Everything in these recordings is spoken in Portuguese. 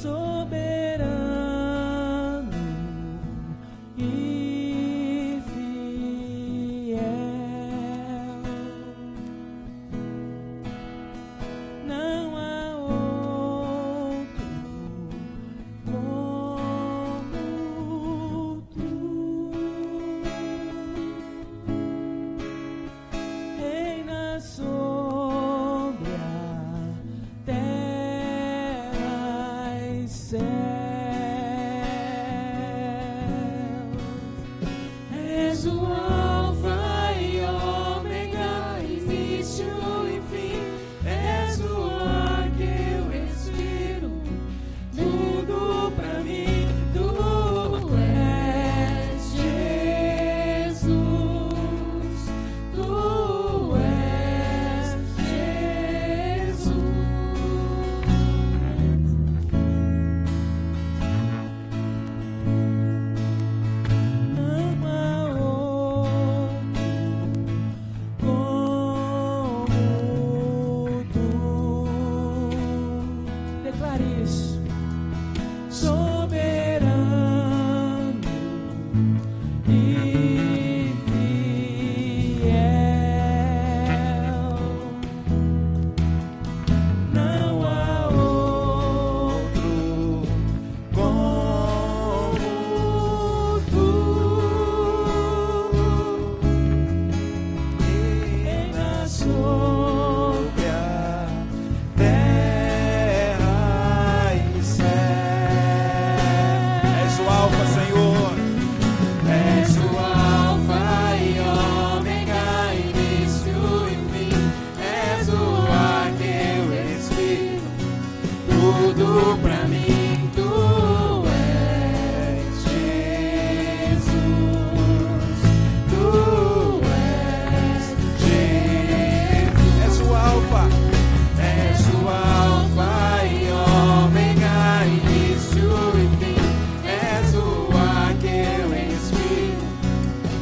soberano e fiel. Não há outro como tu. Reina sobre a terra e céus. És o Alfa e Ômega, início e fim. És o ar que eu respiro, tudo pra mim. Tu és Jesus, tu és Jesus. Não há outro como tu. Declare isso. Soberano e fiel. Não há outro como tu. Reina sobre a terra e céu. És o Alfa, Senhor. És o Alfa e Ômega, início e fim. És o ar que eu respiro, tudo pra mim. Tu és Jesus, tu és Jesus. És o Alfa e Ômega, início e fim. És o ar que eu respiro,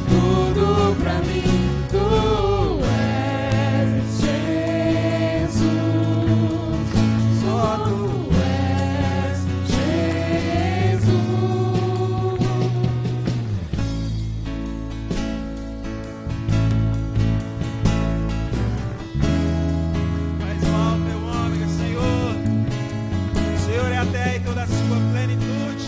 tudo pra mim. Tu és Jesus, só tu és Jesus. Mais um Alfa e um Ômega, Senhor. O Senhor é a terra e toda a sua plenitude.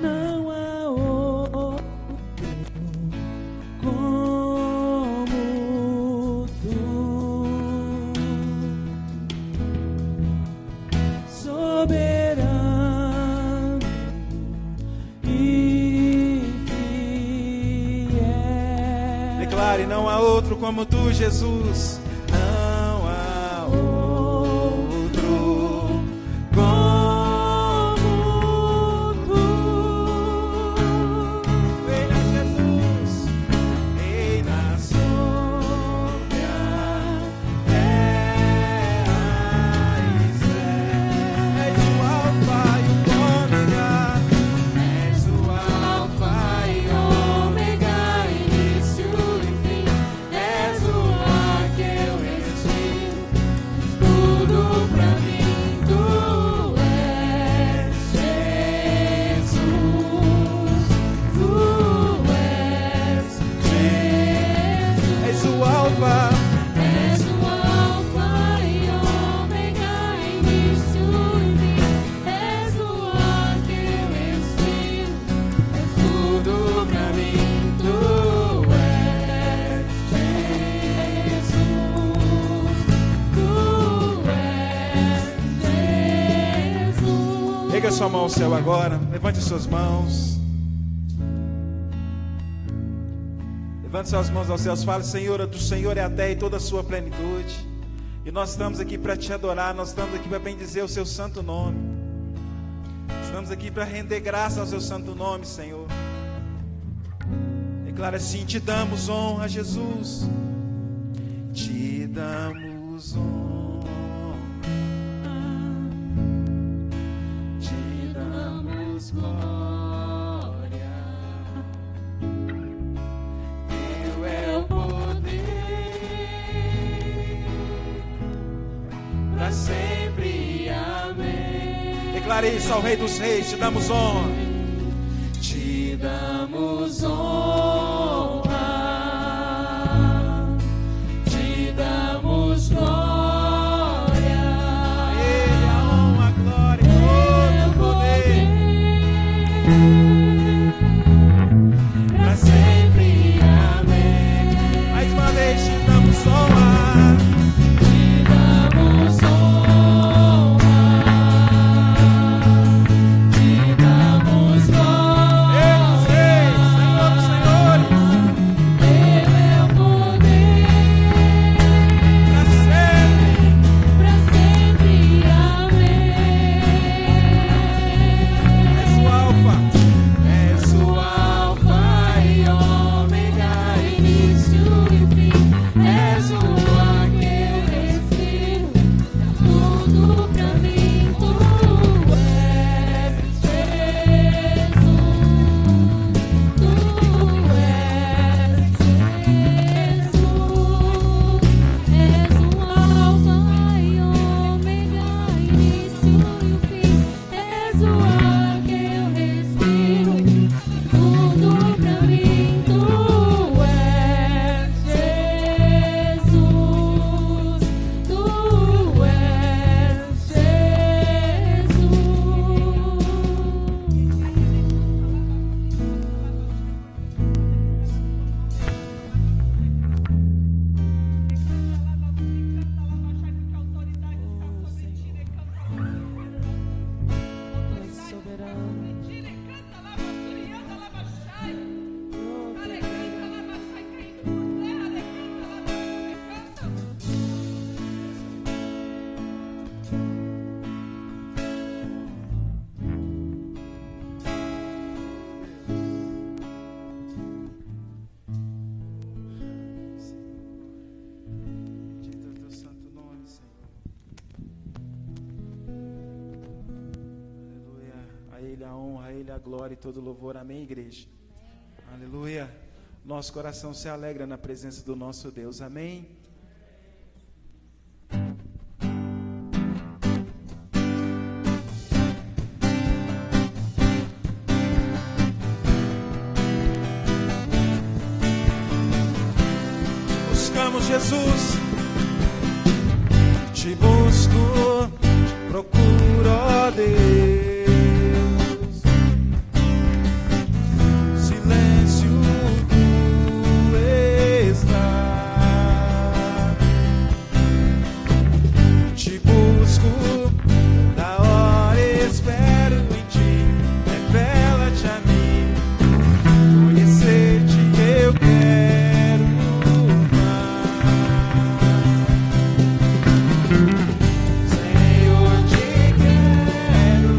Não há outro como tu. Soberano e fiel. Declare: não há outro como tu, Jesus. Não há outro como tu. Reina Jesus, reina sobre a terra e céu. És o Alfa e o Ômega. És o Alfa e Ômega, início e fim. És o ar que eu respiro, tudo pra mim. Tu és Jesus, tu és Jesus. És o Alfa. És o Alfa e Ômega, início e fim. És o ar que eu respiro, és tudo pra mim. Tu és Jesus, tu és Jesus. Erga sua mão ao céu agora, levante suas mãos. Levante suas mãos aos céus, fale: Senhor, do Senhor é a terra e toda a sua plenitude. E nós estamos aqui para te adorar, nós estamos aqui para bendizer o seu santo nome. Estamos aqui para render graça ao seu santo nome, Senhor. Declara assim: te damos honra, Jesus. Te damos honra. Te damos glória. Teu é o Declare isso ao Rei dos Reis. Te damos honra. Te damos honra. Te damos glória. A Ele a honra, a glória e todo o poder. Pra sempre, amém. Mais uma vez te damos honra. Te damos honra. Te damos glória. Rei dos Reis, Senhor dos Senhores, Teu é o poder. para sempre. Pra sempre, amém. És o Alfa, És o Alfa e Ômega, início e fim. És o ar que eu respiro, tudo pra mim. Tu és Jesus, tu és Jesus. És o Alfa e Ômega, início e fim. És o ar que eu respiro, tudo pra mim. Tu és Jesus, tu és Jesus. Soberano. Bendito é o teu santo nome, Senhor. Aleluia. A Ele a honra, a Ele a glória e todo louvor. Amém, igreja? Aleluia. Nosso coração se alegra na presença do nosso Deus. Amém. Buscamos Jesus, te busco, te procuro, ó Deus. Silêncio tu estás. Te busco, da hora espero em ti. Revela-te a mim, conhecer-te eu quero mais. Senhor, te quero.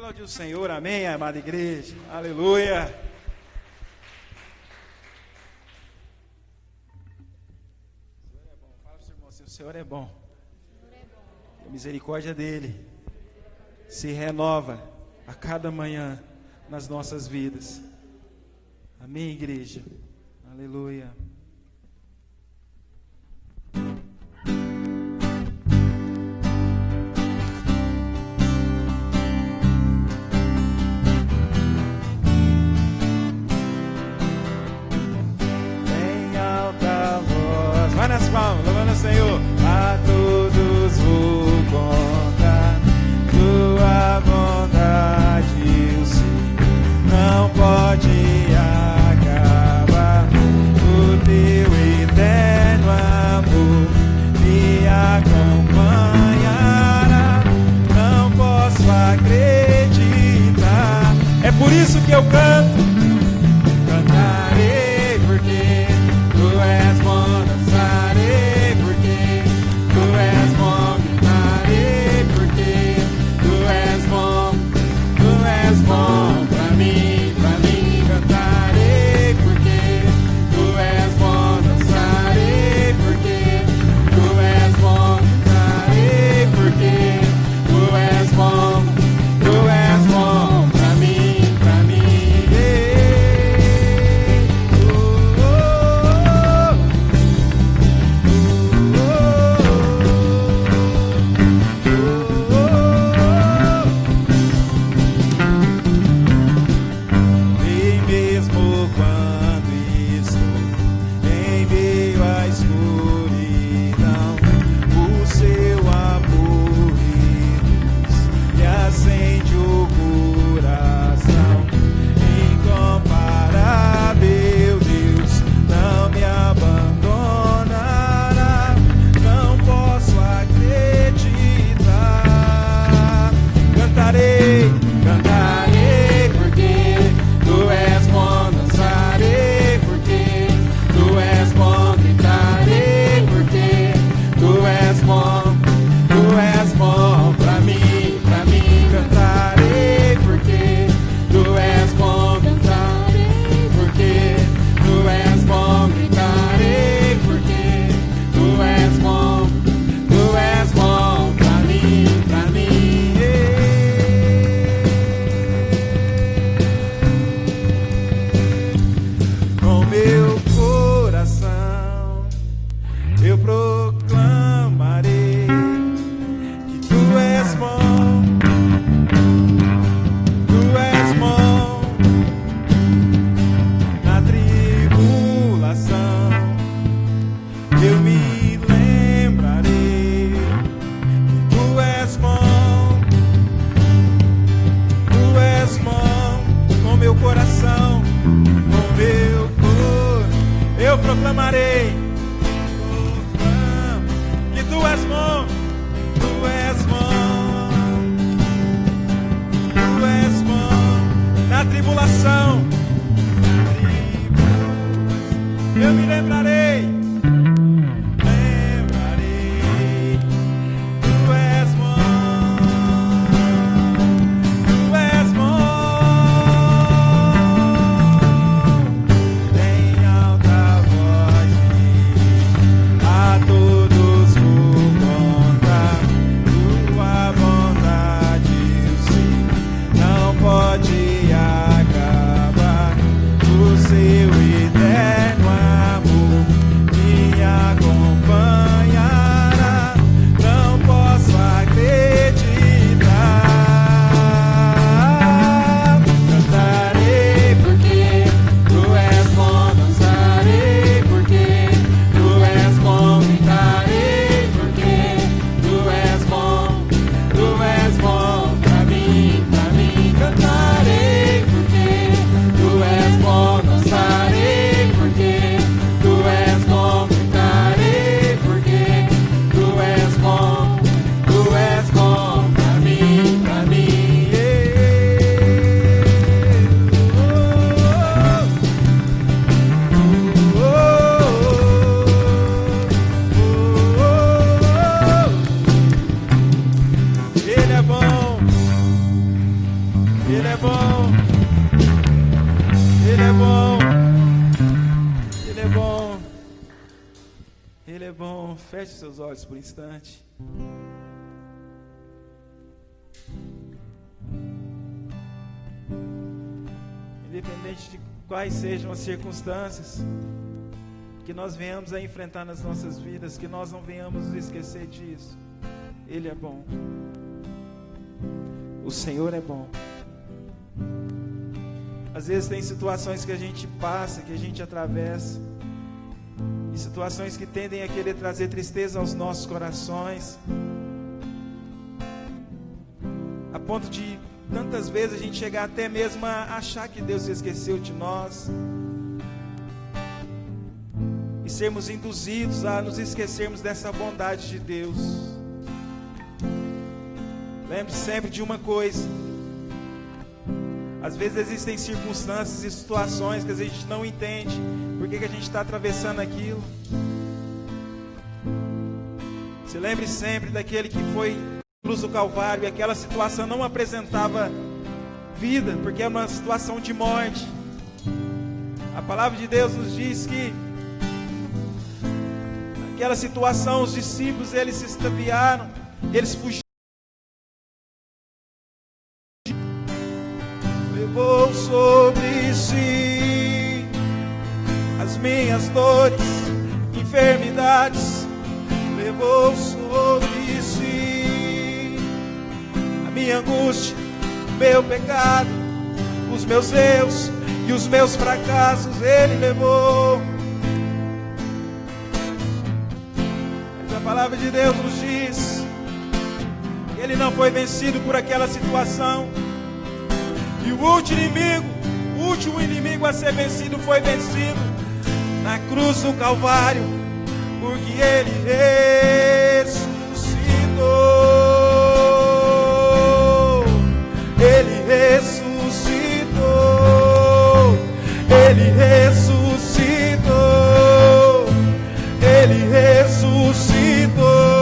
Aplaude o Senhor, amém, amada igreja. Aleluia. Fala para o seu irmão, o Senhor é bom. A misericórdia dele se renova a cada manhã nas nossas vidas. Amém, igreja. Aleluia. Em alta voz, vai nas palmas, louvando o Senhor. A todos vou contar tua bondade, o Senhor não pode acabar. O teu eterno amor me acompanhará. Não posso acreditar. É por isso que eu canto. Cantarei porque tu és bom, dançarei porque tu és bom, gritarei porque tu és bom pra mim, cantarei porque tu és bom, dançarei porque tu és bom, gritarei porque tu és bom pra mim, yeah. Ele é bom. Ele é bom. Ele é bom. Ele é bom. Feche seus olhos por um instante. Independente de quais sejam as circunstâncias que nós venhamos a enfrentar nas nossas vidas, que nós não venhamos nos esquecer disso. Ele é bom. O Senhor é bom. Às vezes tem situações que a gente passa, que a gente atravessa, e situações que tendem a querer trazer tristeza aos nossos corações, a ponto de tantas vezes a gente chegar até mesmo a achar que Deus se esqueceu de nós, e sermos induzidos a nos esquecermos dessa bondade de Deus. Lembre sempre de uma coisa: às vezes existem circunstâncias e situações que a gente não entende por que a gente está atravessando aquilo. Se lembre sempre daquele que foi na cruz do Calvário, e aquela situação não apresentava vida, porque é uma situação de morte. A palavra de Deus nos diz que naquela situação os discípulos, eles se extraviaram, eles fugiram. Levou sobre si as minhas dores, enfermidades. Levou sobre si a minha angústia, o meu pecado, os meus erros e os meus fracassos. Ele levou. Mas a palavra de Deus nos diz que Ele não foi vencido por aquela situação. E o último inimigo a ser vencido foi vencido na cruz do Calvário, porque Ele ressuscitou. Ele ressuscitou. Ele ressuscitou. Ele ressuscitou.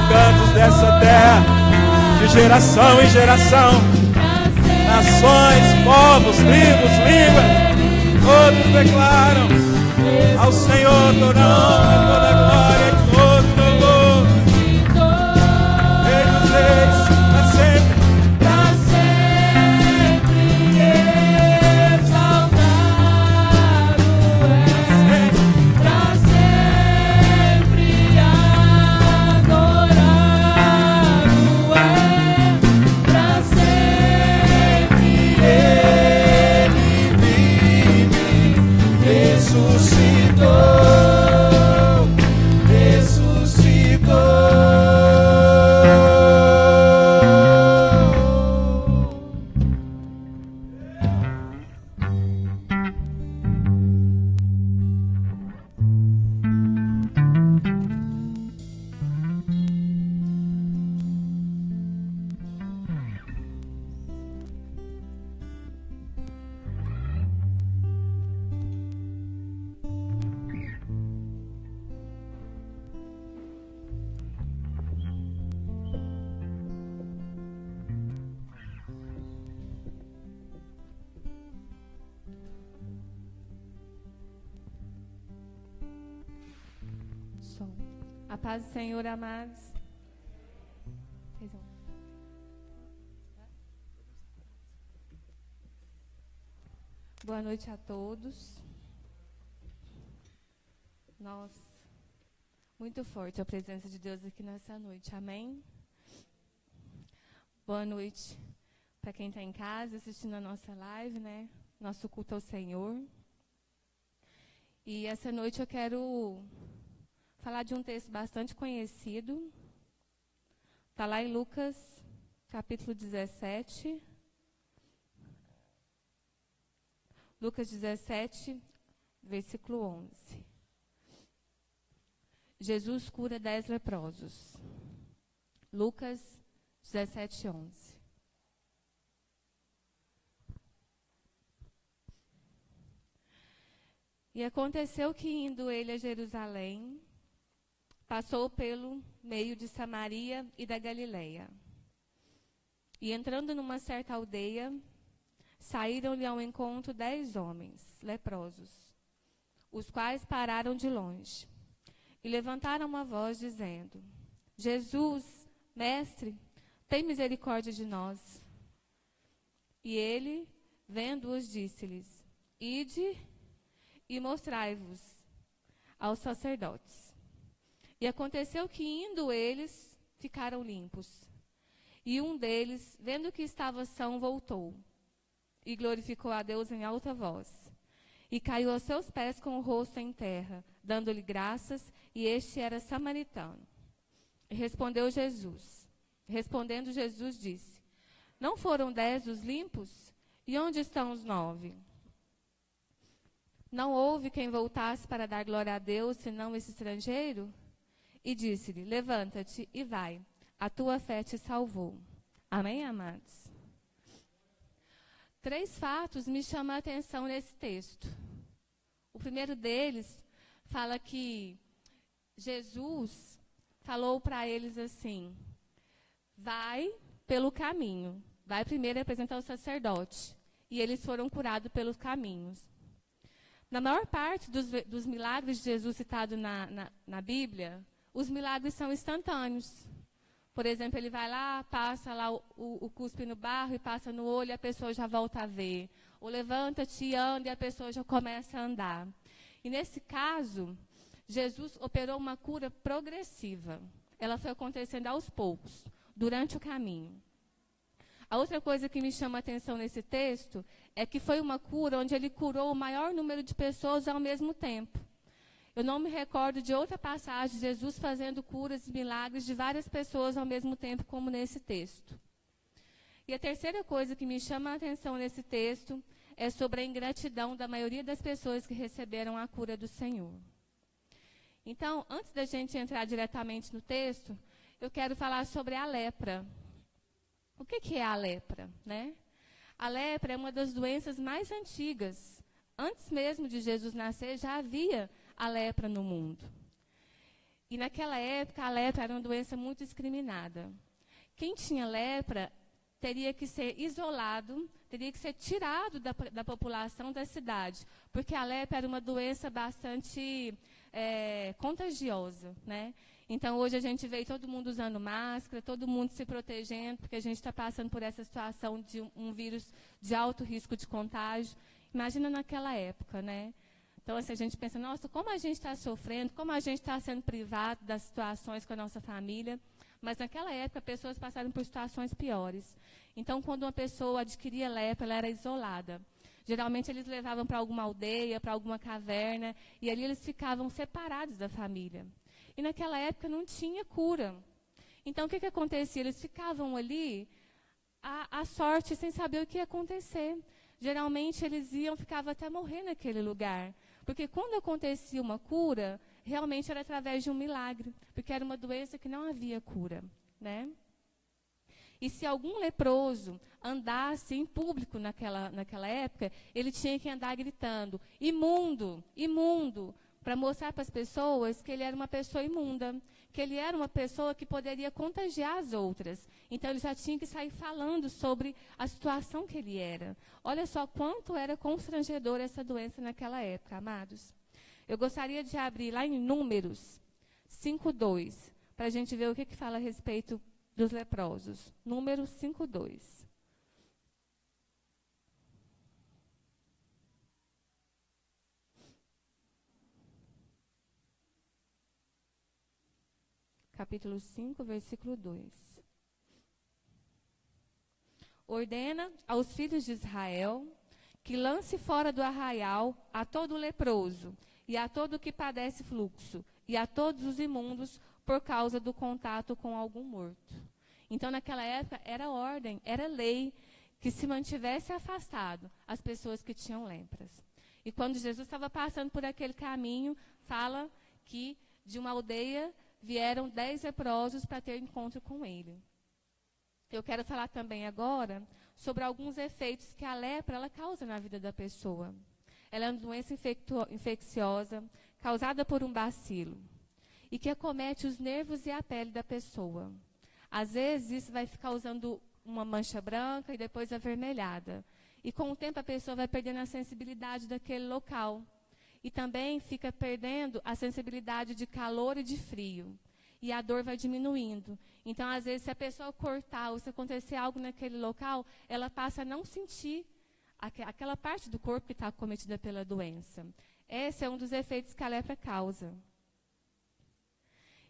Cantos dessa terra, de geração em geração, nações, povos, tribos, línguas, todos declaram ao Senhor todo nome, toda glória e todo louvor. Rei dos reis, para sempre, exaltado é, para sempre adorado é, para sempre Ele vive, ressuscitou. A paz do Senhor, amados. Boa noite a todos. Nossa, muito forte a presença de Deus aqui nessa noite, amém? Boa noite para quem está em casa assistindo a nossa live, né? Nosso culto ao Senhor. E essa noite eu quero falar de um texto bastante conhecido. Está lá em Lucas, capítulo 17. Lucas 17, versículo 11. Jesus cura 10 leprosos. Lucas 17, 11. E aconteceu que, indo ele a Jerusalém, passou pelo meio de Samaria e da Galileia. E entrando numa certa aldeia, saíram-lhe ao encontro 10 homens leprosos, os quais pararam de longe e levantaram uma voz dizendo: Jesus, mestre, tem misericórdia de nós. E ele, vendo-os, disse-lhes: Ide e mostrai-vos aos sacerdotes. E aconteceu que, indo eles, ficaram limpos. E um deles, vendo que estava são, voltou e glorificou a Deus em alta voz. E caiu aos seus pés com o rosto em terra, dando-lhe graças, e este era samaritano. E respondendo Jesus disse: Não foram 10 os limpos? E onde estão os 9? Não houve quem voltasse para dar glória a Deus, senão esse estrangeiro? E disse-lhe: Levanta-te e vai, a tua fé te salvou. Amém, amados? 3 fatos me chamam a atenção nesse texto. O primeiro deles fala que Jesus falou para eles assim: vai pelo caminho. Vai primeiro apresentar o sacerdote. E eles foram curados pelos caminhos. Na maior parte dos milagres de Jesus citados na Bíblia, os milagres são instantâneos. Por exemplo, ele vai lá, passa lá o cuspe no barro e passa no olho e a pessoa já volta a ver. Ou levanta-te e anda e a pessoa já começa a andar. E nesse caso, Jesus operou uma cura progressiva. Ela foi acontecendo aos poucos, durante o caminho. A outra coisa que me chama a atenção nesse texto é que foi uma cura onde ele curou o maior número de pessoas ao mesmo tempo. Eu não me recordo de outra passagem de Jesus fazendo curas e milagres de várias pessoas ao mesmo tempo, como nesse texto. E a terceira coisa que me chama a atenção nesse texto é sobre a ingratidão da maioria das pessoas que receberam a cura do Senhor. Então, antes da gente entrar diretamente no texto, eu quero falar sobre a lepra. O que é a lepra, né? A lepra é uma das doenças mais antigas. Antes mesmo de Jesus nascer, já havia a lepra no mundo. E naquela época, a lepra era uma doença muito discriminada. Quem tinha lepra teria que ser isolado, teria que ser tirado da população da cidade, porque a lepra era uma doença bastante contagiosa, né? Então, hoje a gente vê todo mundo usando máscara, todo mundo se protegendo, porque a gente está passando por essa situação de um vírus de alto risco de contágio. Imagina naquela época, né? Então, assim, a gente pensa, nossa, como a gente está sofrendo, como a gente está sendo privado das situações com a nossa família. Mas naquela época, pessoas passaram por situações piores. Então, quando uma pessoa adquiria lepra, ela era isolada. Geralmente, eles levavam para alguma aldeia, para alguma caverna, e ali eles ficavam separados da família. E naquela época não tinha cura. Então, o que acontecia? Eles ficavam ali à sorte, sem saber o que ia acontecer. Geralmente, eles ficavam até morrer naquele lugar. Porque quando acontecia uma cura, realmente era através de um milagre. Porque era uma doença que não havia cura, né? E se algum leproso andasse em público naquela época, ele tinha que andar gritando, imundo, imundo, para mostrar para as pessoas que ele era uma pessoa imunda, que ele era uma pessoa que poderia contagiar as outras. Então, ele já tinha que sair falando sobre a situação que ele era. Olha só quanto era constrangedora essa doença naquela época, amados. Eu gostaria de abrir lá em Números 5:2, para a gente ver o que fala a respeito dos leprosos. Números 5:2. Capítulo 5, versículo 2. Ordena aos filhos de Israel que lance fora do arraial a todo leproso, e a todo que padece fluxo, e a todos os imundos por causa do contato com algum morto. Então, naquela época, era ordem, era lei que se mantivesse afastado as pessoas que tinham lepras. E quando Jesus estava passando por aquele caminho, fala que de uma aldeia vieram 10 leprosos para ter encontro com ele. Eu quero falar também agora sobre alguns efeitos que a lepra ela causa na vida da pessoa. Ela é uma doença infecciosa causada por um bacilo e que acomete os nervos e a pele da pessoa. Às vezes, isso vai ficar causando uma mancha branca e depois avermelhada. E com o tempo, a pessoa vai perdendo a sensibilidade daquele local. E também fica perdendo a sensibilidade de calor e de frio. E a dor vai diminuindo. Então, às vezes, se a pessoa cortar ou se acontecer algo naquele local, ela passa a não sentir aquela parte do corpo que está acometida pela doença. Esse é um dos efeitos que a lepra causa.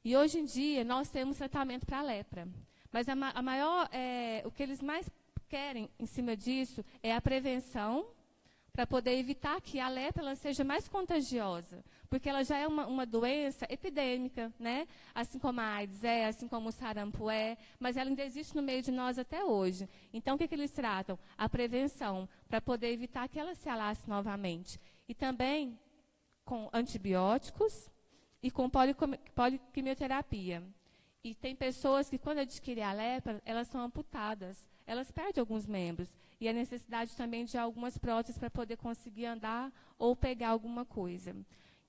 E hoje em dia, nós temos tratamento para a lepra. Mas o que eles mais querem em cima disso é a prevenção, para poder evitar que a lepra ela seja mais contagiosa, porque ela já é uma doença epidêmica, né? Assim como a AIDS é, assim como o sarampo é, mas ela ainda existe no meio de nós até hoje. Então, o que eles tratam? A prevenção, para poder evitar que ela se alastre novamente. E também com antibióticos e com poliquimioterapia. E tem pessoas que, quando adquirem a lepra, elas são amputadas, elas perdem alguns membros. e a necessidade também de algumas próteses para poder conseguir andar ou pegar alguma coisa.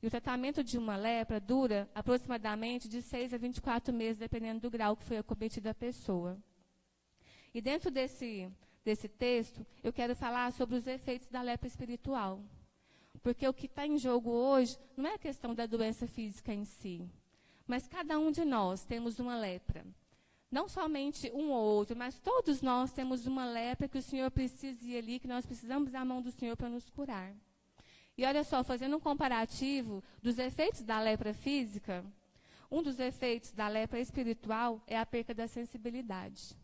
E o tratamento de uma lepra dura aproximadamente de 6 a 24 meses, dependendo do grau que foi acometido a pessoa. E dentro desse texto, eu quero falar sobre os efeitos da lepra espiritual. Porque o que está em jogo hoje não é a questão da doença física em si, mas cada um de nós temos uma lepra. Não somente um ou outro, mas todos nós temos uma lepra que o Senhor precisa ir ali, que nós precisamos da mão do Senhor para nos curar. E olha só, fazendo um comparativo dos efeitos da lepra física, um dos efeitos da lepra espiritual é a perca da sensibilidade.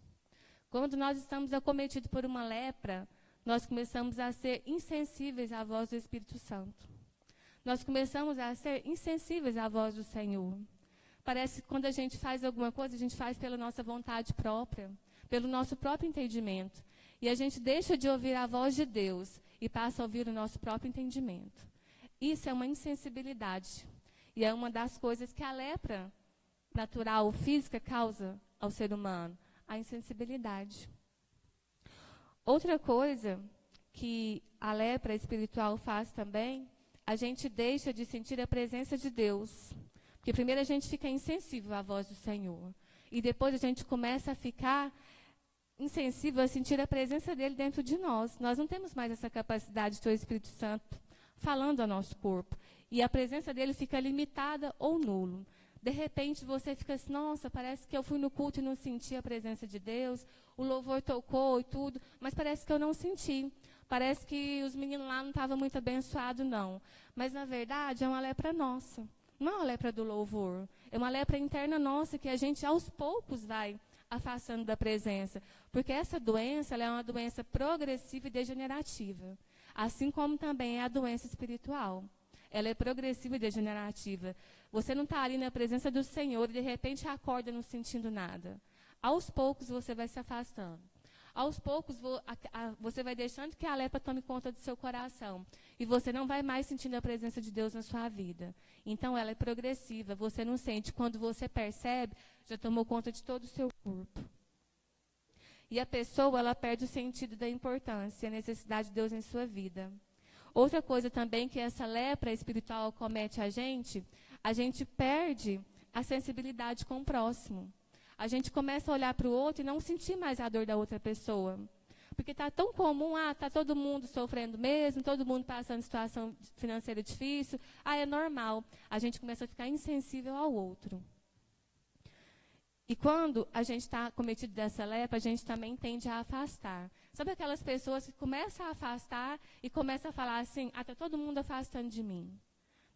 Quando nós estamos acometidos por uma lepra, nós começamos a ser insensíveis à voz do Espírito Santo. Nós começamos a ser insensíveis à voz do Senhor. Parece que quando a gente faz alguma coisa, a gente faz pela nossa vontade própria, pelo nosso próprio entendimento. E a gente deixa de ouvir a voz de Deus e passa a ouvir o nosso próprio entendimento. Isso é uma insensibilidade. E é uma das coisas que a lepra natural, física, causa ao ser humano, a insensibilidade. Outra coisa que a lepra espiritual faz também, a gente deixa de sentir a presença de Deus. Porque primeiro a gente fica insensível à voz do Senhor. E depois a gente começa a ficar insensível a sentir a presença dele dentro de nós. Nós não temos mais essa capacidade de ter o Espírito Santo falando ao nosso corpo. E a presença dele fica limitada ou nulo. De repente você fica assim, nossa, parece que eu fui no culto e não senti a presença de Deus. O louvor tocou e tudo, mas parece que eu não senti. Parece que os meninos lá não estavam muito abençoados, não. Mas, na verdade, é uma lepra nossa. Não é uma lepra do louvor. É uma lepra interna nossa que a gente, aos poucos, vai afastando da presença. Porque essa doença ela é uma doença progressiva e degenerativa. Assim como também é a doença espiritual. Ela é progressiva e degenerativa. Você não está ali na presença do Senhor e, de repente, acorda não sentindo nada. Aos poucos, você vai se afastando. Aos poucos, você vai deixando que a lepra tome conta do seu coração. E você não vai mais sentindo a presença de Deus na sua vida. Então, ela é progressiva. Você não sente. Quando você percebe, já tomou conta de todo o seu corpo. E a pessoa, ela perde o sentido da importância e a necessidade de Deus em sua vida. Outra coisa também que essa lepra espiritual comete a gente perde a sensibilidade com o próximo. A gente começa a olhar para o outro e não sentir mais a dor da outra pessoa. Porque está tão comum, está todo mundo sofrendo mesmo, todo mundo passando situação financeira difícil, é normal. A gente começa a ficar insensível ao outro. E quando a gente está cometido dessa lepra, a gente também tende a afastar. Sabe aquelas pessoas que começam a afastar e começam a falar assim, está todo mundo afastando de mim.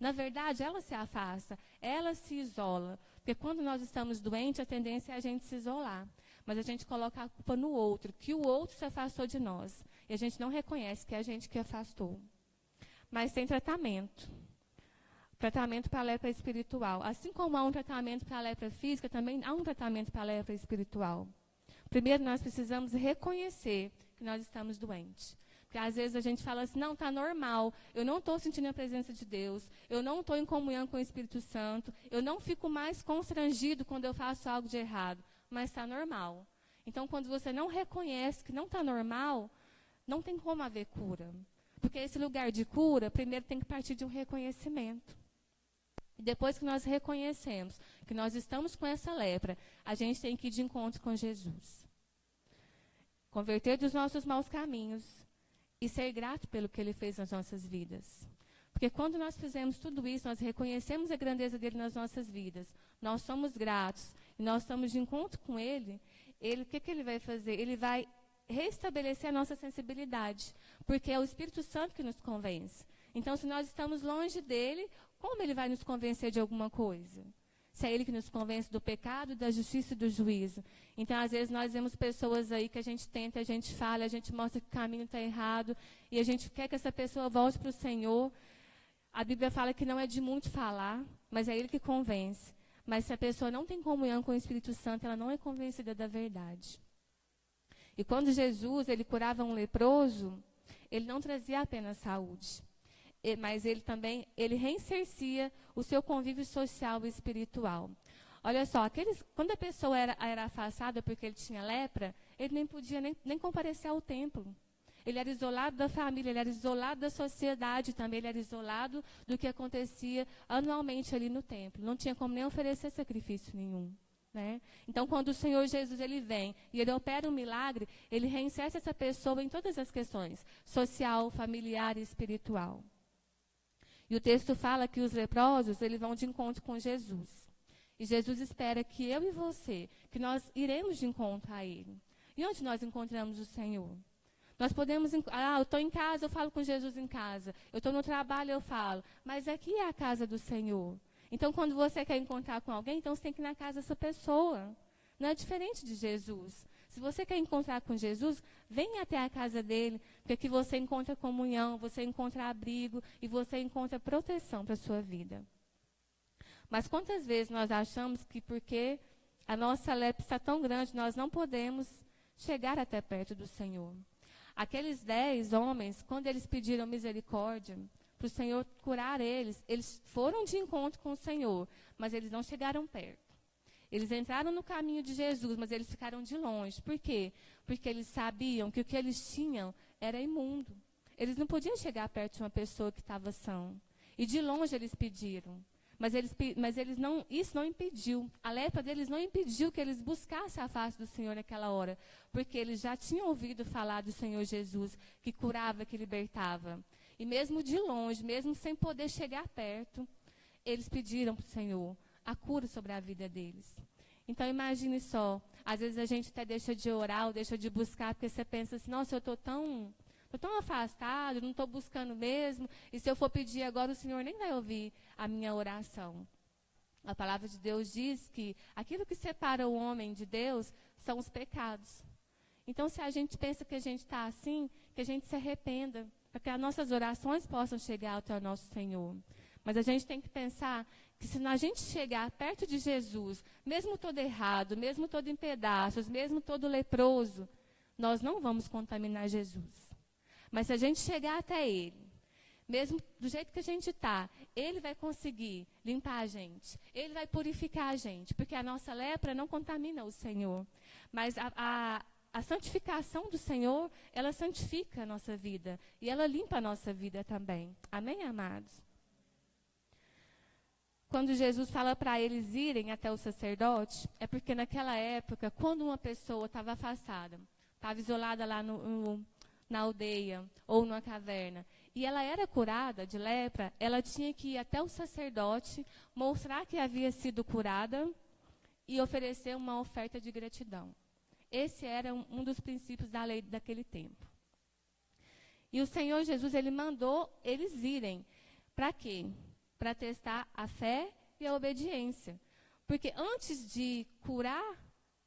Na verdade, ela se afasta, ela se isola. Porque quando nós estamos doentes, a tendência é a gente se isolar. Mas a gente coloca a culpa no outro, que o outro se afastou de nós. E a gente não reconhece que é a gente que afastou. Mas tem tratamento. Tratamento para a lepra espiritual. Assim como há um tratamento para a lepra física, também há um tratamento para a lepra espiritual. Primeiro, nós precisamos reconhecer que nós estamos doentes. Porque às vezes a gente fala assim, não, está normal, eu não estou sentindo a presença de Deus, eu não estou em comunhão com o Espírito Santo, eu não fico mais constrangido quando eu faço algo de errado, mas está normal. Então, quando você não reconhece que não está normal, não tem como haver cura. Porque esse lugar de cura, primeiro tem que partir de um reconhecimento. E depois que nós reconhecemos que nós estamos com essa lepra, a gente tem que ir de encontro com Jesus. Converter dos nossos maus caminhos e ser grato pelo que Ele fez nas nossas vidas. Porque quando nós fizemos tudo isso, nós reconhecemos a grandeza dEle nas nossas vidas, nós somos gratos e nós estamos de encontro com Ele, o que Ele vai fazer? Ele vai restabelecer a nossa sensibilidade, porque é o Espírito Santo que nos convence. Então, se nós estamos longe dEle, como Ele vai nos convencer de alguma coisa? Se é Ele que nos convence do pecado, da justiça e do juízo. Então, às vezes, nós vemos pessoas aí que a gente tenta, a gente fala, a gente mostra que o caminho está errado, e a gente quer que essa pessoa volte para o Senhor. A Bíblia fala que não é de muito falar, mas é Ele que convence. Mas se a pessoa não tem comunhão com o Espírito Santo, ela não é convencida da verdade. E quando Jesus, ele curava um leproso, ele não trazia apenas saúde, mas ele também, ele reinsercia o seu convívio social e espiritual. Olha só, quando a pessoa era afastada porque ele tinha lepra, ele nem podia nem comparecer ao templo. Ele era isolado da família, ele era isolado da sociedade também, ele era isolado do que acontecia anualmente ali no templo. Não tinha como nem oferecer sacrifício nenhum. Né? Então, quando o Senhor Jesus ele vem e ele opera um milagre, ele reinsere essa pessoa em todas as questões, social, familiar e espiritual. E o texto fala que os leprosos eles vão de encontro com Jesus. E Jesus espera que eu e você, que nós iremos de encontro a Ele. E onde nós encontramos o Senhor? Nós podemos, eu estou em casa, eu falo com Jesus em casa. Eu estou no trabalho, eu falo. Mas aqui é a casa do Senhor. Então, quando você quer encontrar com alguém, então você tem que ir na casa dessa pessoa. Não é diferente de Jesus. Se você quer encontrar com Jesus, venha até a casa dele, porque aqui você encontra comunhão, você encontra abrigo e você encontra proteção para a sua vida. Mas quantas vezes nós achamos que porque a nossa lepra está tão grande, nós não podemos chegar até perto do Senhor? Aqueles 10 homens, quando eles pediram misericórdia para o Senhor curar eles foram de encontro com o Senhor, mas eles não chegaram perto. Eles entraram no caminho de Jesus, mas eles ficaram de longe. Por quê? Porque eles sabiam que o que eles tinham era imundo. Eles não podiam chegar perto de uma pessoa que estava sã. E de longe eles pediram. Mas eles não, isso não impediu, a lepra deles não impediu que eles buscassem a face do Senhor naquela hora, porque eles já tinham ouvido falar do Senhor Jesus, que curava, que libertava. E mesmo de longe, mesmo sem poder chegar perto, eles pediram para o Senhor a cura sobre a vida deles. Então imagine só, às vezes a gente até deixa de orar ou deixa de buscar, porque você pensa assim, nossa, eu estou tão afastado, não estou buscando mesmo, e se eu for pedir agora, o Senhor nem vai ouvir a minha oração. A palavra de Deus diz que aquilo que separa o homem de Deus são os pecados. Então, se a gente pensa que a gente está assim, que a gente se arrependa, para que as nossas orações possam chegar até o nosso Senhor. Mas a gente tem que pensar que se a gente chegar perto de Jesus, mesmo todo errado, mesmo todo em pedaços, mesmo todo leproso, nós não vamos contaminar Jesus. Mas se a gente chegar até Ele, mesmo do jeito que a gente está, Ele vai conseguir limpar a gente. Ele vai purificar a gente, porque a nossa lepra não contamina o Senhor. Mas a santificação do Senhor, ela santifica a nossa vida. E ela limpa a nossa vida também. Amém, amados? Quando Jesus fala para eles irem até o sacerdote, é porque naquela época, quando uma pessoa estava afastada, estava isolada lá na aldeia ou numa caverna, e ela era curada de lepra, ela tinha que ir até o sacerdote, mostrar que havia sido curada e oferecer uma oferta de gratidão. Esse era um dos princípios da lei daquele tempo. E o Senhor Jesus, ele mandou eles irem. Para quê? Para testar a fé e a obediência. Porque antes de curar,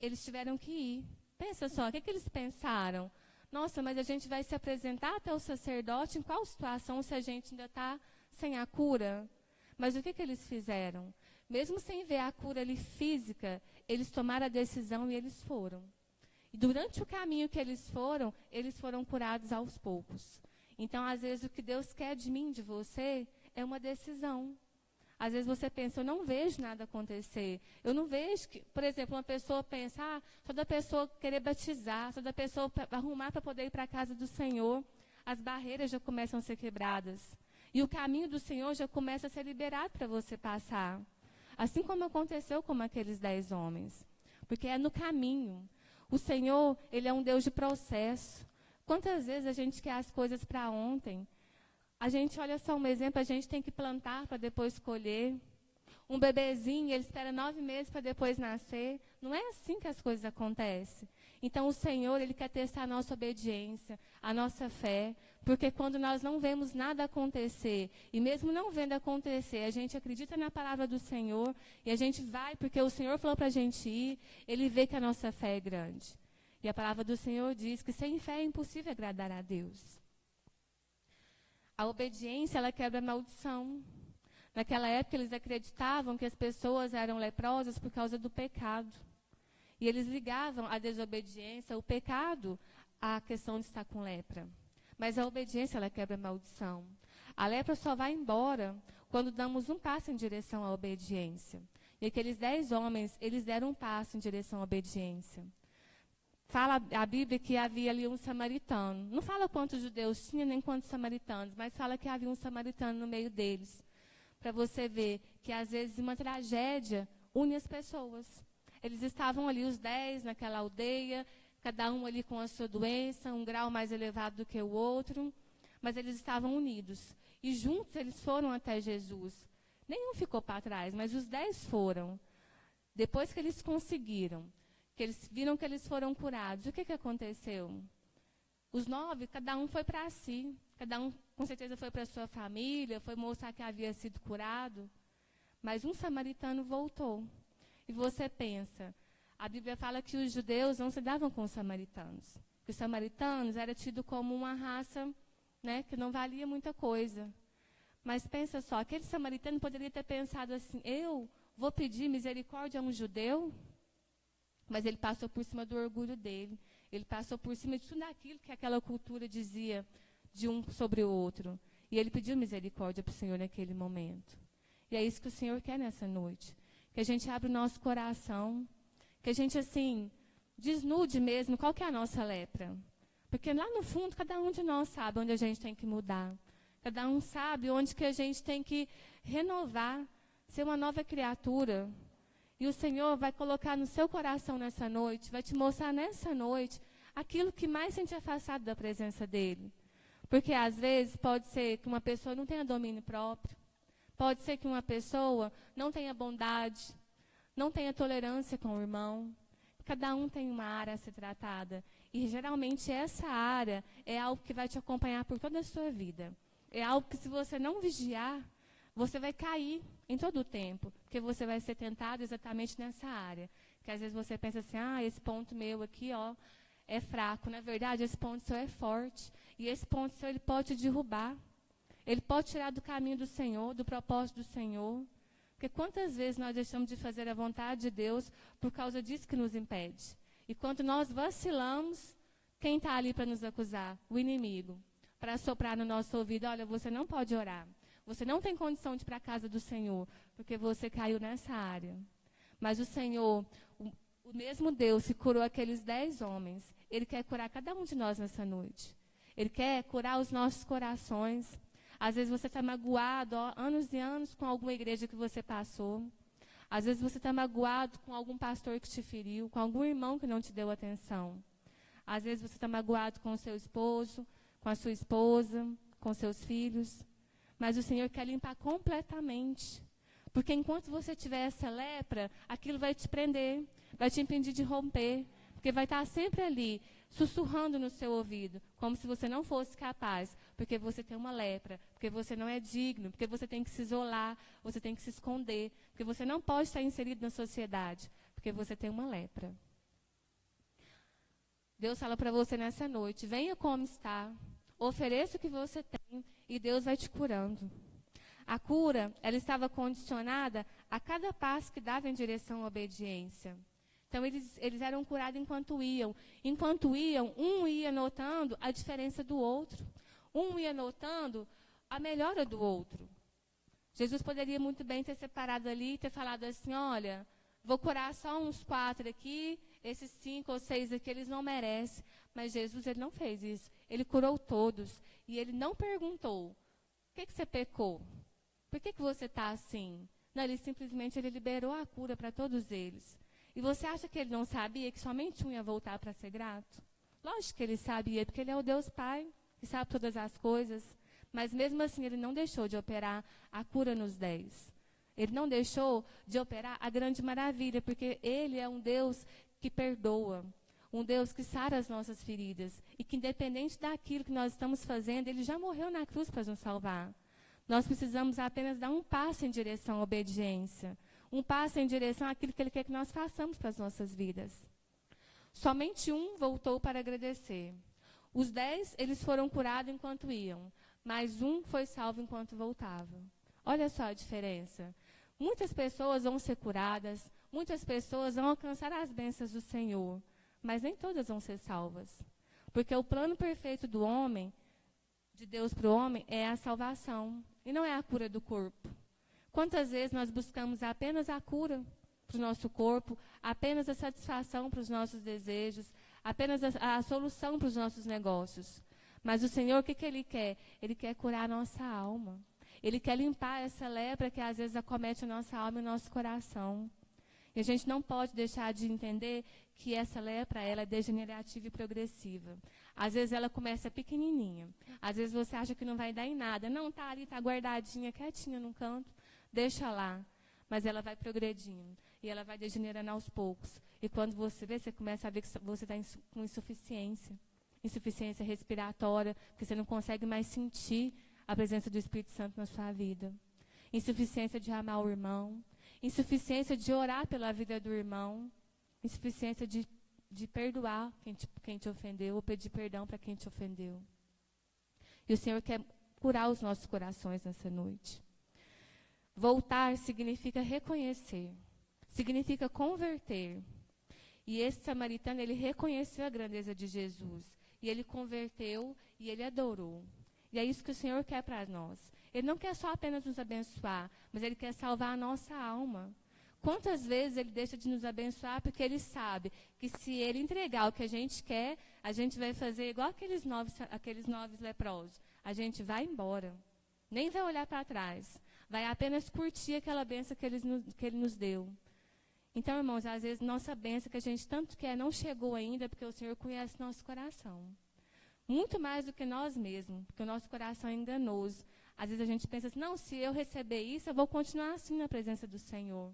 eles tiveram que ir. Pensa só, o que eles pensaram? Nossa, mas a gente vai se apresentar até o sacerdote em qual situação se a gente ainda está sem a cura? Mas o que eles fizeram? Mesmo sem ver a cura ali física, eles tomaram a decisão e eles foram. E durante o caminho que eles foram curados aos poucos. Então, às vezes, o que Deus quer de mim, de você, é uma decisão. Às vezes você pensa, eu não vejo nada acontecer. Eu não vejo que, por exemplo, uma pessoa pensa, só da pessoa querer batizar, só da pessoa arrumar para poder ir para a casa do Senhor, as barreiras já começam a ser quebradas. E o caminho do Senhor já começa a ser liberado para você passar. Assim como aconteceu com aqueles 10 homens. Porque é no caminho. O Senhor, Ele é um Deus de processo. Quantas vezes a gente quer as coisas para ontem? A gente, olha só um exemplo, a gente tem que plantar para depois colher. Um bebezinho, ele espera 9 meses para depois nascer. Não é assim que as coisas acontecem. Então, o Senhor, Ele quer testar a nossa obediência, a nossa fé. Porque quando nós não vemos nada acontecer, e mesmo não vendo acontecer, a gente acredita na palavra do Senhor, e a gente vai, porque o Senhor falou para a gente ir, Ele vê que a nossa fé é grande. E a palavra do Senhor diz que sem fé é impossível agradar a Deus. A obediência, ela quebra a maldição. Naquela época, eles acreditavam que as pessoas eram leprosas por causa do pecado. E eles ligavam a desobediência, o pecado, à questão de estar com lepra. Mas a obediência, ela quebra a maldição. A lepra só vai embora quando damos um passo em direção à obediência. E aqueles 10 homens, eles deram um passo em direção à obediência. fala a Bíblia que havia ali um samaritano. Não fala quantos judeus tinha, nem quantos samaritanos, mas fala que havia um samaritano no meio deles. Para você ver que, às vezes, uma tragédia une as pessoas. Eles estavam ali, os 10, naquela aldeia, cada um ali com a sua doença, um grau mais elevado do que o outro, mas eles estavam unidos. E juntos eles foram até Jesus. Nenhum ficou para trás, mas os 10 foram. Depois que eles conseguiram, que eles viram que eles foram curados, o que aconteceu? Os 9, cada um foi para si. Cada um, com certeza, foi para a sua família, foi mostrar que havia sido curado. Mas um samaritano voltou. E você pensa, a Bíblia fala que os judeus não se davam com os samaritanos. Que os samaritanos eram tidos como uma raça, né, que não valia muita coisa. Mas pensa só, aquele samaritano poderia ter pensado assim, eu vou pedir misericórdia a um judeu? Mas ele passou por cima do orgulho dele. Ele passou por cima de tudo aquilo que aquela cultura dizia de um sobre o outro. E ele pediu misericórdia para o Senhor naquele momento. E é isso que o Senhor quer nessa noite. Que a gente abra o nosso coração. Que a gente, assim, desnude mesmo qual que é a nossa lepra. Porque lá no fundo, cada um de nós sabe onde a gente tem que mudar. Cada um sabe onde que a gente tem que renovar, ser uma nova criatura. E o Senhor vai colocar no seu coração nessa noite, vai te mostrar nessa noite aquilo que mais tem te afastado da presença dEle. Porque, às vezes, pode ser que uma pessoa não tenha domínio próprio. Pode ser que uma pessoa não tenha bondade, não tenha tolerância com o irmão. Cada um tem uma área a ser tratada. E, geralmente, essa área é algo que vai te acompanhar por toda a sua vida. É algo que, se você não vigiar, você vai cair em todo o tempo. Porque você vai ser tentado exatamente nessa área. Que, às vezes, você pensa assim, esse ponto meu aqui, é fraco. Na verdade, esse ponto seu é forte. E esse ponto seu, ele pode te derrubar. Ele pode tirar do caminho do Senhor, do propósito do Senhor. Porque quantas vezes nós deixamos de fazer a vontade de Deus por causa disso que nos impede? E quando nós vacilamos, quem está ali para nos acusar? O inimigo. Para soprar no nosso ouvido, olha, você não pode orar. Você não tem condição de ir para a casa do Senhor, porque você caiu nessa área. Mas o Senhor, o mesmo Deus que curou aqueles 10 homens, Ele quer curar cada um de nós nessa noite. Ele quer curar os nossos corações. Às vezes você está magoado, anos e anos, com alguma igreja que você passou. Às vezes você está magoado com algum pastor que te feriu, com algum irmão que não te deu atenção. Às vezes você está magoado com o seu esposo, com a sua esposa, com seus filhos. Mas o Senhor quer limpar completamente. Porque enquanto você tiver essa lepra, aquilo vai te prender, vai te impedir de romper. Porque vai estar sempre ali, sussurrando no seu ouvido, como se você não fosse capaz, porque você tem uma lepra, porque você não é digno, porque você tem que se isolar, você tem que se esconder, porque você não pode estar inserido na sociedade, porque você tem uma lepra. Deus fala para você nessa noite, venha como está, ofereça o que você tem e Deus vai te curando. A cura, ela estava condicionada a cada passo que dava em direção à obediência. Então, eles eram curados enquanto iam. Enquanto iam, um ia notando a diferença do outro. Um ia notando a melhora do outro. Jesus poderia muito bem ter separado ali e ter falado assim, olha, vou curar só uns 4 aqui, esses 5 ou 6 aqui, eles não merecem. Mas Jesus, ele não fez isso. Ele curou todos. E ele não perguntou, por que você pecou? Por que você está assim? Não, ele simplesmente liberou a cura para todos eles. E você acha que ele não sabia que somente um ia voltar para ser grato? Lógico que ele sabia, porque ele é o Deus Pai, que sabe todas as coisas. Mas mesmo assim, ele não deixou de operar a cura nos 10. Ele não deixou de operar a grande maravilha, porque ele é um Deus que perdoa. Um Deus que sara as nossas feridas. E que independente daquilo que nós estamos fazendo, ele já morreu na cruz para nos salvar. Nós precisamos apenas dar um passo em direção à obediência. Um passo em direção àquilo que Ele quer que nós façamos para as nossas vidas. Somente um voltou para agradecer. Os 10, eles foram curados enquanto iam, mas um foi salvo enquanto voltava. Olha só a diferença. Muitas pessoas vão ser curadas, muitas pessoas vão alcançar as bênçãos do Senhor, mas nem todas vão ser salvas. Porque o plano perfeito do homem, de Deus para o homem, é a salvação, e não é a cura do corpo. Quantas vezes nós buscamos apenas a cura para o nosso corpo, apenas a satisfação para os nossos desejos, apenas a solução para os nossos negócios. Mas o Senhor, o que Ele quer? Ele quer curar a nossa alma. Ele quer limpar essa lepra que às vezes acomete a nossa alma e o nosso coração. E a gente não pode deixar de entender que essa lepra, ela é degenerativa e progressiva. Às vezes ela começa pequenininha. Às vezes você acha que não vai dar em nada. Não, está ali, está guardadinha, quietinha num canto. Deixa lá. Mas ela vai progredindo. E ela vai degenerando aos poucos. E quando você vê, você começa a ver que você está com insuficiência. Insuficiência respiratória, porque você não consegue mais sentir a presença do Espírito Santo na sua vida. Insuficiência de amar o irmão. Insuficiência de orar pela vida do irmão. Insuficiência de perdoar quem te ofendeu, ou pedir perdão para quem te ofendeu. E o Senhor quer curar os nossos corações nessa noite. Voltar significa reconhecer, significa converter. E esse samaritano, ele reconheceu a grandeza de Jesus. E ele converteu e ele adorou. E é isso que o Senhor quer para nós. Ele não quer só apenas nos abençoar, mas Ele quer salvar a nossa alma. Quantas vezes Ele deixa de nos abençoar porque Ele sabe que se Ele entregar o que a gente quer, a gente vai fazer igual aqueles nove leprosos. A gente vai embora. Nem vai olhar para trás. Vai apenas curtir aquela bênção que Ele nos deu. Então, irmãos, às vezes nossa bênção que a gente tanto quer não chegou ainda porque o Senhor conhece nosso coração. Muito mais do que nós mesmos, porque o nosso coração é enganoso. Às vezes a gente pensa assim, não, se eu receber isso, eu vou continuar assim na presença do Senhor.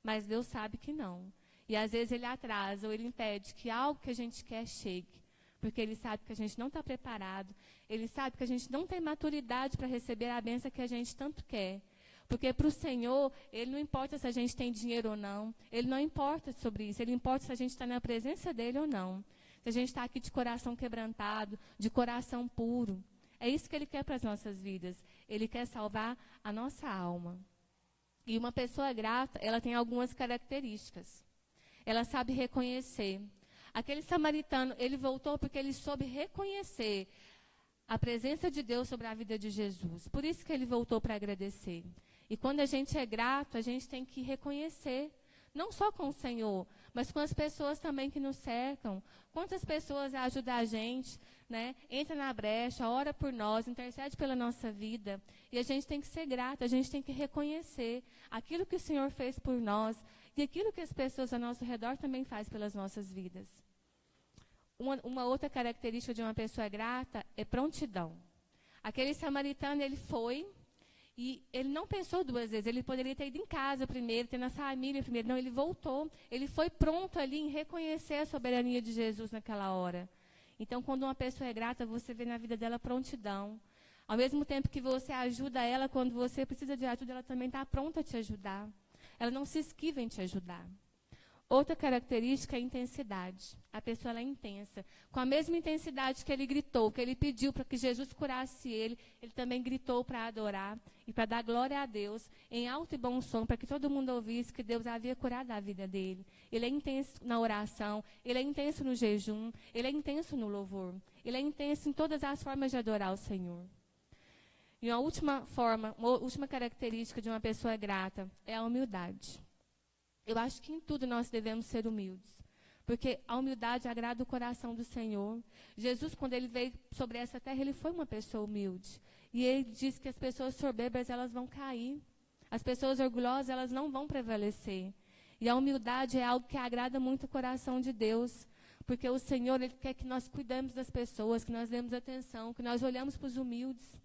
Mas Deus sabe que não. E às vezes Ele atrasa ou Ele impede que algo que a gente quer chegue. Porque Ele sabe que a gente não está preparado. Ele sabe que a gente não tem maturidade para receber a bênção que a gente tanto quer. Porque para o Senhor, Ele não importa se a gente tem dinheiro ou não. Ele não importa sobre isso. Ele importa se a gente está na presença dEle ou não. Se a gente está aqui de coração quebrantado, de coração puro. É isso que Ele quer para as nossas vidas. Ele quer salvar a nossa alma. E uma pessoa grata, ela tem algumas características. Ela sabe reconhecer. Aquele samaritano, ele voltou porque ele soube reconhecer a presença de Deus sobre a vida de Jesus. Por isso que ele voltou para agradecer. E quando a gente é grato, a gente tem que reconhecer. Não só com o Senhor, mas com as pessoas também que nos cercam. Quantas pessoas ajudam a gente, né? Entra na brecha, ora por nós, intercede pela nossa vida. E a gente tem que ser grato, a gente tem que reconhecer aquilo que o Senhor fez por nós e aquilo que as pessoas ao nosso redor também fazem pelas nossas vidas. Uma outra característica de uma pessoa grata é prontidão. Aquele samaritano, ele foi... E ele não pensou duas vezes, ele poderia ter ido em casa primeiro, ter na família primeiro. Não, ele voltou, ele foi pronto ali em reconhecer a soberania de Jesus naquela hora. Então, quando uma pessoa é grata, você vê na vida dela prontidão. Ao mesmo tempo que você ajuda ela, quando você precisa de ajuda, ela também está pronta a te ajudar. Ela não se esquiva em te ajudar. Outra característica é a intensidade. A pessoa ela é intensa. Com a mesma intensidade que ele gritou, que ele pediu para que Jesus curasse ele também gritou para adorar e para dar glória a Deus em alto e bom som, para que todo mundo ouvisse que Deus havia curado a vida dele. Ele é intenso na oração, ele é intenso no jejum, ele é intenso no louvor. Ele é intenso em todas as formas de adorar o Senhor. E uma última característica de uma pessoa grata é a humildade. Eu acho que em tudo nós devemos ser humildes. Porque a humildade agrada o coração do Senhor. Jesus, quando Ele veio sobre essa terra, Ele foi uma pessoa humilde. E Ele diz que as pessoas soberbas, elas vão cair. As pessoas orgulhosas, elas não vão prevalecer. E a humildade é algo que agrada muito o coração de Deus. Porque o Senhor, Ele quer que nós cuidemos das pessoas, que nós demos atenção, que nós olhamos para os humildes.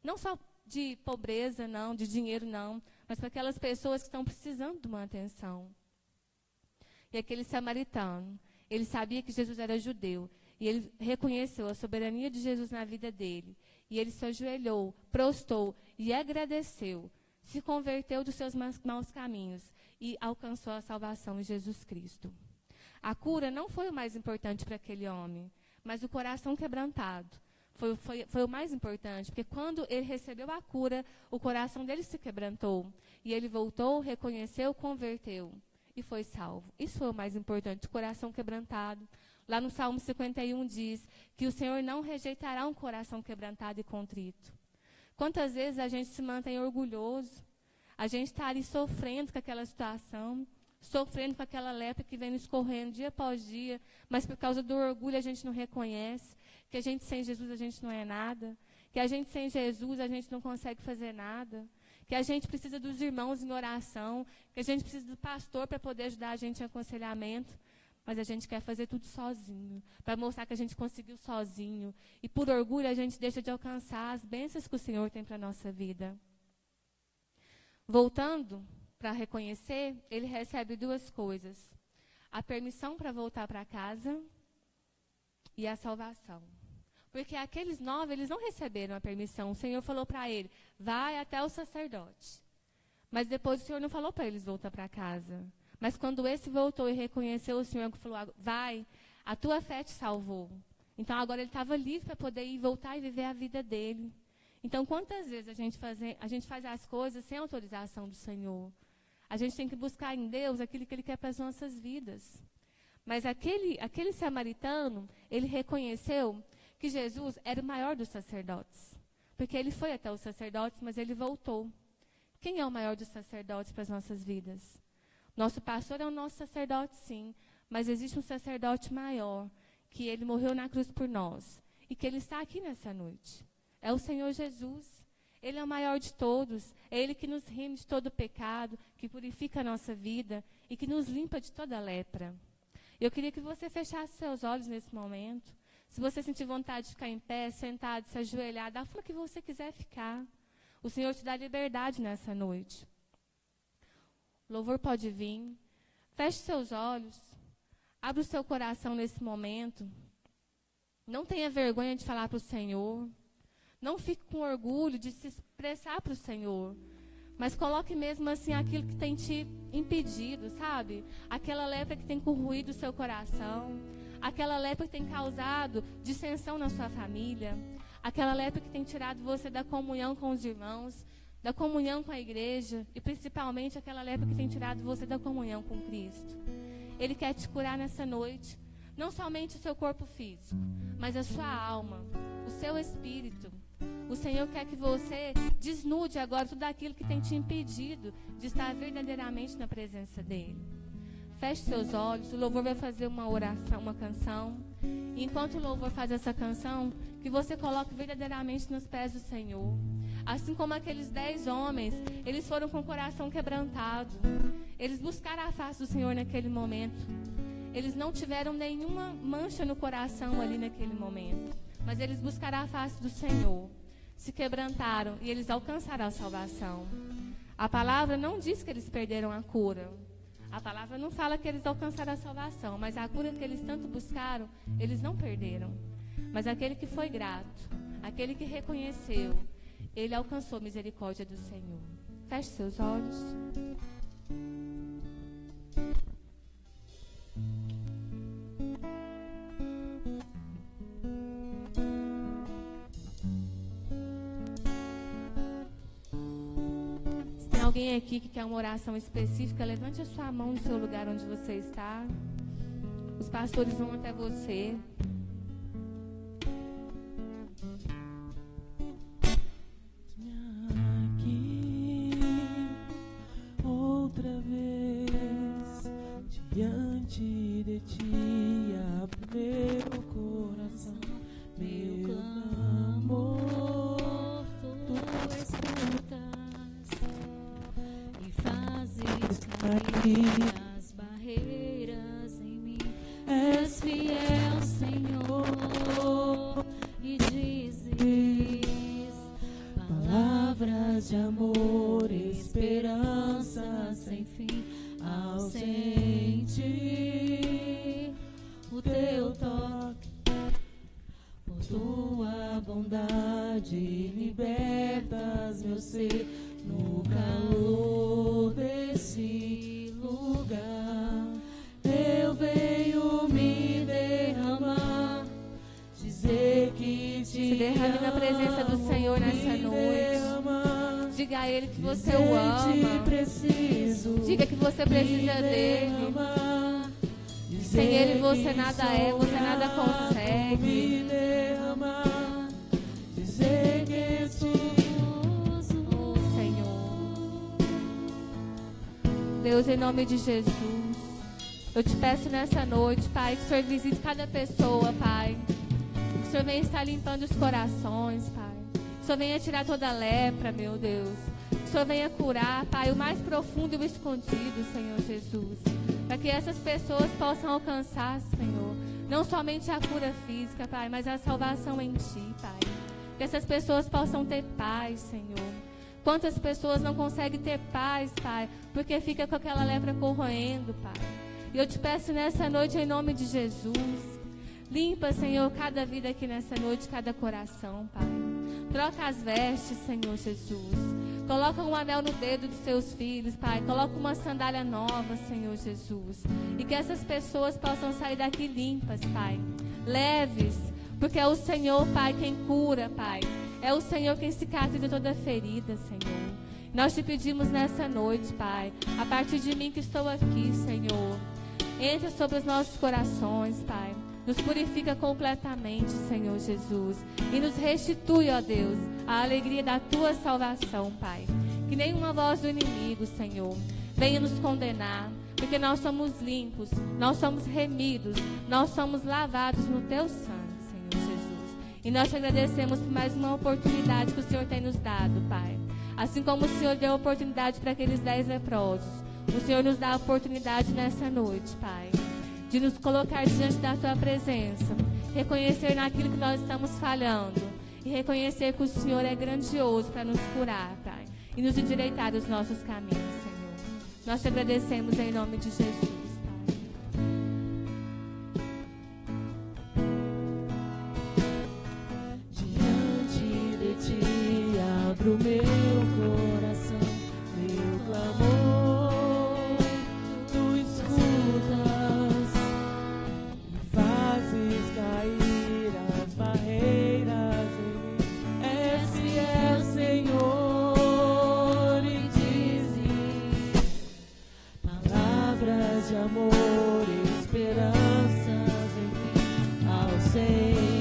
Não só de pobreza, não, de dinheiro, não, mas para aquelas pessoas que estão precisando de uma atenção. E aquele samaritano, ele sabia que Jesus era judeu, e ele reconheceu a soberania de Jesus na vida dele. E ele se ajoelhou, prostou e agradeceu, se converteu dos seus maus caminhos e alcançou a salvação em Jesus Cristo. A cura não foi o mais importante para aquele homem, mas o coração quebrantado. Foi o mais importante, porque quando ele recebeu a cura, o coração dele se quebrantou. E ele voltou, reconheceu, converteu e foi salvo. Isso foi o mais importante, o coração quebrantado. Lá no Salmo 51 diz que o Senhor não rejeitará um coração quebrantado e contrito. Quantas vezes a gente se mantém orgulhoso, a gente está ali sofrendo com aquela situação, sofrendo com aquela lepra que vem nos correndo dia após dia, mas por causa do orgulho a gente não reconhece, que a gente sem Jesus a gente não é nada, que a gente sem Jesus a gente não consegue fazer nada, que a gente precisa dos irmãos em oração, que a gente precisa do pastor para poder ajudar a gente em aconselhamento, mas a gente quer fazer tudo sozinho, para mostrar que a gente conseguiu sozinho, e por orgulho a gente deixa de alcançar as bênçãos que o Senhor tem para a nossa vida. Voltando para reconhecer, ele recebe duas coisas: a permissão para voltar para casa e a salvação. Porque aqueles 9, eles não receberam a permissão. O Senhor falou para ele, vai até o sacerdote. Mas depois o Senhor não falou para eles voltar para casa. Mas quando esse voltou e reconheceu, o Senhor falou, vai, a tua fé te salvou. Então agora ele estava livre para poder ir voltar e viver a vida dele. Então quantas vezes a gente faz as coisas sem autorização do Senhor? A gente tem que buscar em Deus aquilo que Ele quer para as nossas vidas. Mas aquele samaritano, ele reconheceu que Jesus era o maior dos sacerdotes. Porque ele foi até os sacerdotes, mas ele voltou. Quem é o maior dos sacerdotes para as nossas vidas? Nosso pastor é o nosso sacerdote, sim. Mas existe um sacerdote maior, que ele morreu na cruz por nós. E que ele está aqui nessa noite. É o Senhor Jesus. Ele é o maior de todos. É Ele que nos rime de todo pecado, que purifica a nossa vida e que nos limpa de toda lepra. Eu queria que você fechasse seus olhos nesse momento. Se você sentir vontade de ficar em pé, sentado, se ajoelhar, da forma que você quiser ficar. O Senhor te dá liberdade nessa noite. O louvor pode vir. Feche seus olhos. Abra o seu coração nesse momento. Não tenha vergonha de falar para o Senhor. Não fique com orgulho de se expressar para o Senhor. Mas coloque mesmo assim aquilo que tem te impedido, sabe? Aquela lepra que tem corroído o seu coração. Aquela lepra que tem causado dissensão na sua família. Aquela lepra que tem tirado você da comunhão com os irmãos, da comunhão com a igreja. E principalmente aquela lepra que tem tirado você da comunhão com Cristo. Ele quer te curar nessa noite. Não somente o seu corpo físico, mas a sua alma, o seu espírito. O Senhor quer que você desnude agora tudo aquilo que tem te impedido de estar verdadeiramente na presença dEle. Feche seus olhos, o louvor vai fazer uma oração, uma canção. E enquanto o louvor faz essa canção, que você coloque verdadeiramente nos pés do Senhor. Assim como aqueles 10 homens, eles foram com o coração quebrantado. Eles buscaram a face do Senhor naquele momento. Eles não tiveram nenhuma mancha no coração ali naquele momento. Mas eles buscaram a face do Senhor, se quebrantaram e eles alcançaram a salvação. A palavra não diz que eles perderam a cura. A palavra não fala que eles alcançaram a salvação, mas a cura que eles tanto buscaram, eles não perderam. Mas aquele que foi grato, aquele que reconheceu, ele alcançou a misericórdia do Senhor. Feche seus olhos. Alguém aqui que quer uma oração específica, levante a sua mão no seu lugar onde você está. Os pastores vão até você. Aqui, outra vez, diante de ti, abre meu coração, meu clamor, tu escutas e fazes cair as barreiras em mim. És fiel, Senhor, e dizes palavras de amor, esperança sem fim. Ao sentir o teu toque, por tua bondade libertas meu ser no calor desse lugar. Eu venho me derramar, dizer que te Se derrame na presença do Senhor nessa noite. Diga a Ele que você o ama. Diga que você precisa dEle. Sem Ele você nada é, você nada consegue. Dizer que estou Deus, em nome de Jesus, eu te peço nessa noite, Pai, que o Senhor visite cada pessoa, Pai. Que o Senhor venha estar limpando os corações, Pai. Que o Senhor venha tirar toda a lepra, meu Deus. Que o Senhor venha curar, Pai, o mais profundo e o escondido, Senhor Jesus. Para que essas pessoas possam alcançar, Senhor, não somente a cura física, Pai, mas a salvação em Ti, Pai. Que essas pessoas possam ter paz, Senhor. Quantas pessoas não conseguem ter paz, Pai, porque fica com aquela lepra corroendo, Pai. E eu te peço nessa noite, em nome de Jesus, limpa, Senhor, cada vida aqui nessa noite, cada coração, Pai. Troca as vestes, Senhor Jesus. Coloca um anel no dedo dos seus filhos, Pai. Coloca uma sandália nova, Senhor Jesus. E que essas pessoas possam sair daqui limpas, Pai. Leves, porque é o Senhor, Pai, quem cura, Pai. É o Senhor quem cicatriza toda ferida, Senhor. Nós te pedimos nessa noite, Pai, a partir de mim que estou aqui, Senhor, entra sobre os nossos corações, Pai. Nos purifica completamente, Senhor Jesus. E nos restitui, ó Deus, a alegria da Tua salvação, Pai. Que nenhuma voz do inimigo, Senhor, venha nos condenar. Porque nós somos limpos, nós somos remidos, nós somos lavados no Teu sangue, Senhor Jesus. E nós te agradecemos por mais uma oportunidade que o Senhor tem nos dado, Pai. Assim como o Senhor deu a oportunidade para aqueles 10 leprosos, o Senhor nos dá a oportunidade nessa noite, Pai, de nos colocar diante da Tua presença, reconhecer naquilo que nós estamos falhando e reconhecer que o Senhor é grandioso para nos curar, Pai, e nos endireitar os nossos caminhos, Senhor. Nós te agradecemos em nome de Jesus. Abro meu coração, meu clamor, Tu escutas e fazes cair as barreiras em mim. Esse é o Senhor e dizes palavras de amor, esperanças, enfim, ao Senhor.